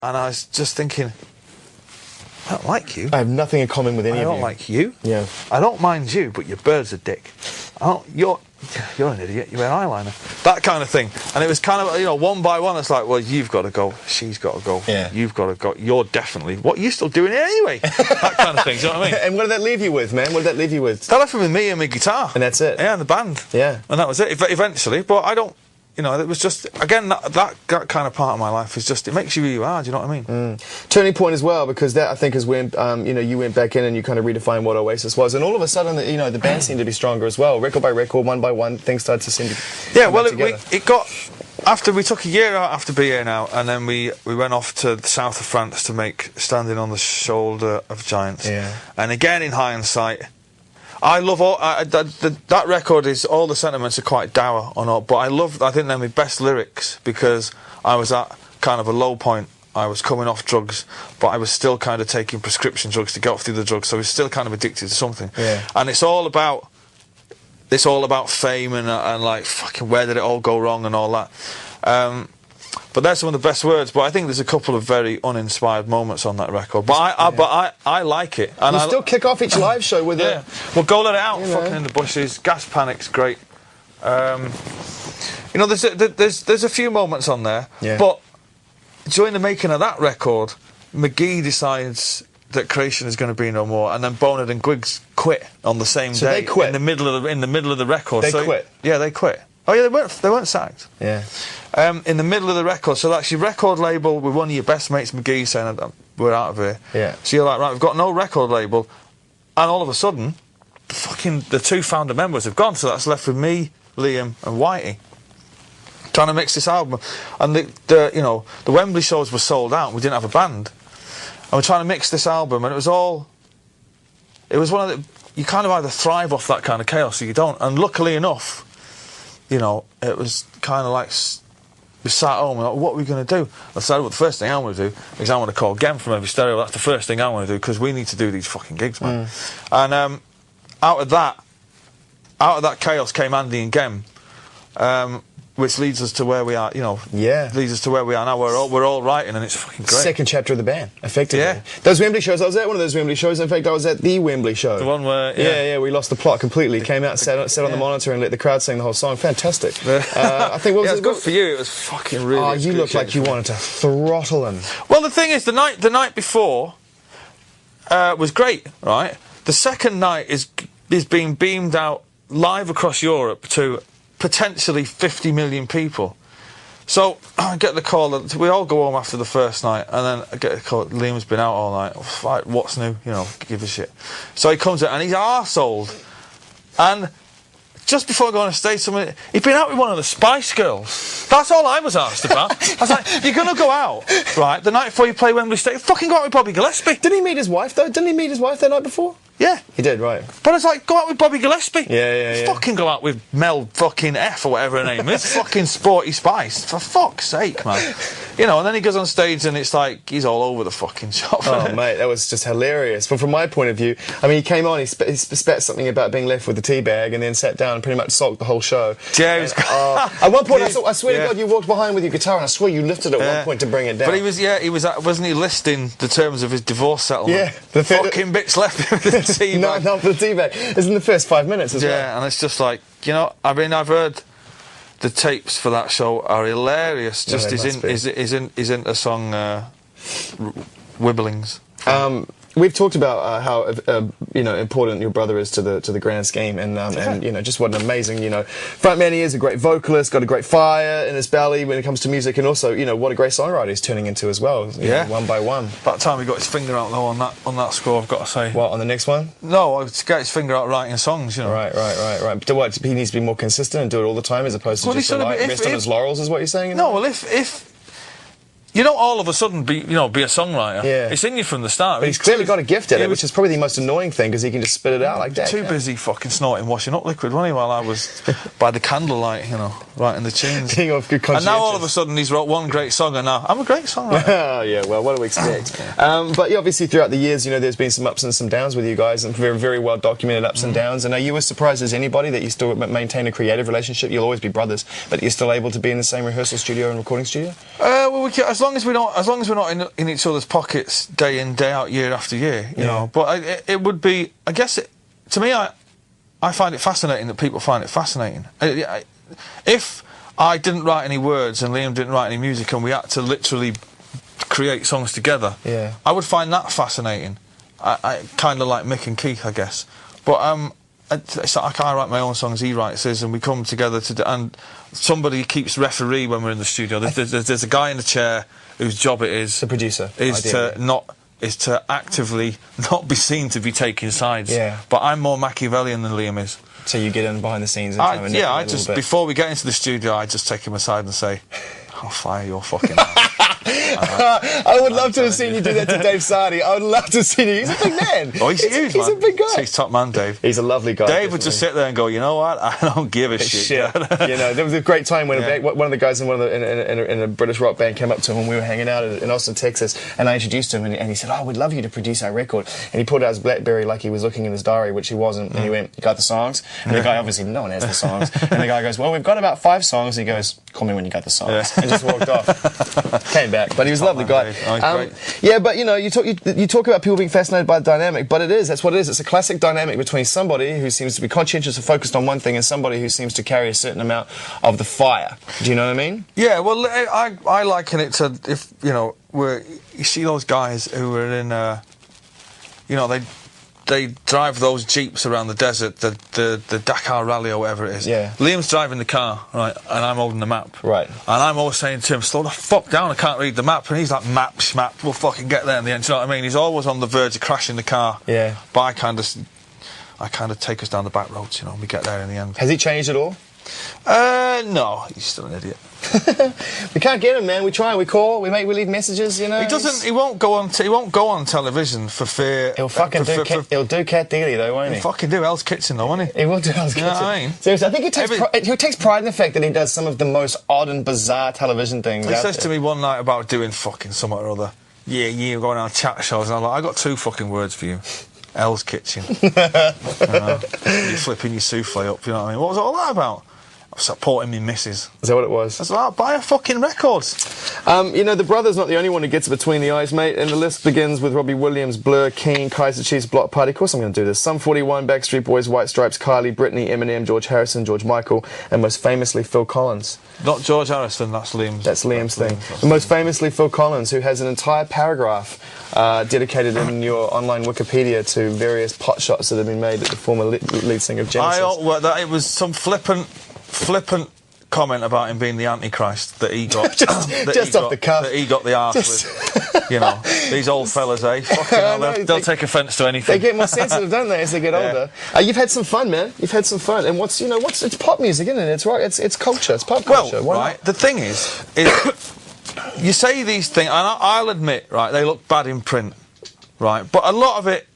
and I was just thinking, I don't like you. I have nothing in common with any of you. I don't like you. Yeah. I don't mind you, but your bird's a dick. You're an idiot. You wear eyeliner. That kind of thing. And it was kind of, you know, one by one. It's like, well, you've got to go. She's got to go. Yeah. You've got to go. You're definitely. What are you still doing it anyway? That kind of thing. Do you know what I mean? And what did that leave you with, man? What did that leave you with? That left me with me and my guitar. And that's it. Yeah, and the band. Yeah. And that was it. Eventually, but I don't. You know, it was just, again, that kind of part of my life is just, it makes you who you are, do you know what I mean? Turning point as well, because that, I think, is when, you know, you went back in and you kind of redefined what Oasis was, and all of a sudden, you know, the band seemed to be stronger as well. Record by record, one by one, things started to seem to yeah, well, together. it got, after we took a year out after being out, and then we went off to the south of France to make Standing on the Shoulder of Giants. Yeah. And again, in hindsight, I love all that record. Is all the sentiments are quite dour on all, but I think they're my best lyrics because I was at kind of a low point. I was coming off drugs, but I was still kind of taking prescription drugs to get off the other drugs, so I was still kind of addicted to something. Yeah. And it's all about fame and like fucking where did it all go wrong and all that. But that's some of the best words. But I think there's a couple of very uninspired moments on that record. But I like it. And you still kick off each live show with yeah. Well, Go Let It Out, you know. Fucking in the Bushes, Gas Panic's great. You know, there's a few moments on there. Yeah. But during the making of that record, McGee decides that Creation is going to be no more, and then Bonard and Griggs quit on the same day. They quit in the middle of the record. They quit. Yeah, they quit. Oh yeah, they weren't sacked. Yeah. In the middle of the record, so that's your record label with one of your best mates, McGee, saying we're out of here. Yeah. So you're like, right, we've got no record label, and all of a sudden, the two founder members have gone, so that's left with me, Liam, and Whitey, trying to mix this album. And the Wembley shows were sold out. We didn't have a band, and we're trying to mix this album, and it was one of the, you kind of either thrive off that kind of chaos or you don't. And luckily enough, you know, it was kind of like we sat home and like, what are we going to do? I decided, well, the first thing I want to do is I want to call Gem from Every Stereo. That's the first thing I want to do because we need to do these fucking gigs, man. And out of that chaos came Andy and Gem, which leads us to where we are. You know, leads us to where we are now. We're all writing, and it's fucking great. Second chapter of the band, effectively. Yeah. Those Wembley shows. I was at one of those Wembley shows. In fact, I was at the Wembley show. The one where we lost the plot completely. Came out, sat on the monitor, and let the crowd sing the whole song. Fantastic. I think it was good for you. It was fucking really. Oh, you looked like you wanted to throttle him. Well, the thing is, the night before was great, right? The second night is being beamed out live across Europe to potentially 50 million people. So I get the call that we all go home after the first night, and then I get the call. Liam's been out all night. Like, what's new? You know, give a shit. So he comes out and he's arseholed. And just before going on stage, he'd been out with one of the Spice Girls. That's all I was asked about. I was like, you're going to go out, right, the night before you play Wembley Stadium? Fucking go out with Bobby Gillespie. Didn't he meet his wife, though? Didn't he meet his wife that night before? Yeah. He did, right. But it's like, go out with Bobby Gillespie. Yeah. Fucking go out with Mel fucking F or whatever her name is. Fucking Sporty Spice. For fuck's sake, man. You know, and then he goes on stage and it's like, he's all over the fucking shop. Oh, mate, that was just hilarious. But from my point of view, I mean, he came on, he spat something about being left with the tea bag and then sat down and pretty much sulked the whole show. Yeah, at one point, I swear to God, you walked behind with your guitar and I swear you lifted it at one point to bring it down. But wasn't he listing the terms of his divorce settlement? Yeah. The fucking bits left with the tea bag. Not for the tea bag. It's in the first 5 minutes as well. Yeah, and it's just like, you know, I mean, I've heard the tapes for that show are hilarious. Just is in a song Wibblings. We've talked about how important your brother is to the grand scheme, and you know, just what an amazing, you know, frontman he is. A great vocalist, got a great fire in his belly when it comes to music, and also, you know, what a great songwriter he's turning into as well. You know, one by one. About time he got his finger out though on that score, I've got to say. What, on the next one? No, to get his finger out writing songs, you know. Right. But what, he needs to be more consistent and do it all the time as opposed to just rest on his laurels, is what you're saying? No, well, if you don't all of a sudden be a songwriter. Yeah. It's in you from the start. But he's clearly got a gift at it, which is probably the most annoying thing because he can just spit it out like that. Too busy fucking snorting washing up liquid, wasn't he, while I was by the candlelight, you know, writing the tunes. Being off good conscientious. And now all of a sudden he's wrote one great song and now I'm a great songwriter. Oh, yeah, well, what do we expect? But yeah, obviously throughout the years, you know, there's been some ups and some downs with you guys, and very, very well documented ups and downs. And are you as surprised as anybody that you still maintain a creative relationship? You'll always be brothers, but you're still able to be in the same rehearsal studio and recording studio? Well, as long as we're not in each other's pockets day in, day out, year after year, you know. But it would be, I guess, to me, I find it fascinating that people find it fascinating. If I didn't write any words and Liam didn't write any music and we had to literally create songs together, I would find that fascinating. I kind of like Mick and Keith, I guess. But it's like I write my own songs, he writes his, and we come together and somebody keeps referee when we're in the studio. There's a guy in the chair whose job it is, the producer, is to actively not be seen to be taking sides. But I'm more Machiavellian than Liam is. So you get in behind the scenes and I just, before we get into the studio, I just take him aside and say, I'll fire your fucking ass. I would love to have seen you do that to Dave Sardi. I would love to have seen you. He's a big man. Oh, he's huge, He's a big guy. He's top man, Dave. He's a lovely guy. Dave would just sit there and go, you know what? I don't give a shit. You know, there was a great time when one of the guys in in a British rock band came up to him when we were hanging out in Austin, Texas, and I introduced him, and he said, "Oh, we'd love you to produce our record." And he pulled out his BlackBerry like he was looking in his diary, which he wasn't. And he went, "You got the songs?" And the guy, obviously, no one has the songs. And the guy goes, "Well, we've got about 5 songs." And he goes, "Call me when you got the songs," and just walked off. Came back, but he was a lovely guy. Yeah, but you know, you talk about people being fascinated by the dynamic, but that's what it is. It's a classic dynamic between somebody who seems to be conscientious and focused on one thing and somebody who seems to carry a certain amount of the fire. Do you know what I mean? Yeah, well, I liken it to, if, you know, you see those guys who are in, you know, they drive those jeeps around the desert, the Dakar Rally or whatever it is. Yeah. Liam's driving the car, right, and I'm holding the map. Right. And I'm always saying to him, slow the fuck down, I can't read the map. And he's like, map, schmap, we'll fucking get there in the end. Do you know what I mean? He's always on the verge of crashing the car. Yeah. But I kind of take us down the back roads, you know, and we get there in the end. Has he changed at all? No, he's still an idiot. We can't get him, man. We try, we call, we leave messages, you know. He doesn't. He won't go on television for fear. He'll fucking he'll do Cat Dealey though, won't he? He'll fucking do Hell's Kitchen though, won't he? He will do Hell's Kitchen. You know what I mean? Seriously, I think he takes pride in the fact that he does some of the most odd and bizarre television things. He says to me one night about doing fucking something or other. Yeah, going on chat shows, and I'm like, I got 2 fucking words for you. Hell's Kitchen. You're flipping your souffle up. You know what I mean? What was all that about? Supporting me missus. Is that what it was? That's like, buy a fucking record. You know, the brother's not the only one who gets it between the eyes, mate, and the list begins with Robbie Williams, Blur, Keen, Kaiser Chiefs, Block Party. Of course I'm going to do this. Sum 41, Backstreet Boys, White Stripes, Kylie, Britney, Eminem, George Harrison, George Michael, and most famously Phil Collins. Not George Harrison, that's Liam's. That's Liam's thing. And most famously Phil Collins, who has an entire paragraph dedicated in your online Wikipedia to various pot shots that have been made at the former lead singer of Genesis. It was some flippant comment about him being the Antichrist that he got. just off the cuff. That he got the arse with. You know, these old fellas, eh? Fucking hell, they'll take offence to anything. They get more sensitive, don't they, as they get older? You've had some fun, man. You've had some fun. And it's pop music, isn't it? It's right. It's culture. It's pop culture. Well, right. The thing is you say these things, and I'll admit, right, they look bad in print, right? But a lot of it,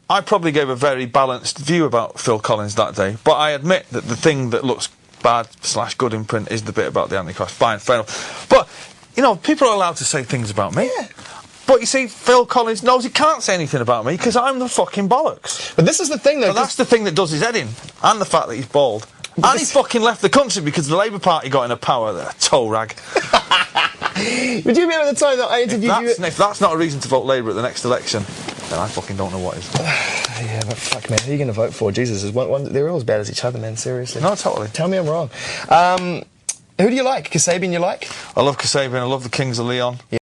I probably gave a very balanced view about Phil Collins that day. But I admit that the thing that looks bad/good in print is the bit about the Antichrist. Fine, fair enough. But, you know, people are allowed to say things about me. Yeah. But you see, Phil Collins knows he can't say anything about me because I'm the fucking bollocks. But this is the thing, though. So that's the thing that does his head in. And the fact that he's bald. And he fucking left the country because the Labour Party got into power. They're a toe rag. Would you remember the time that I interviewed you? If that's not a reason to vote Labour at the next election, then I fucking don't know what is. Yeah, but fuck, man, who are you going to vote for? Jesus, they're all as bad as each other, man, seriously. No, totally. Tell me I'm wrong. Who do you like? Kasabian you like? I love Kasabian, I love the Kings of Leon.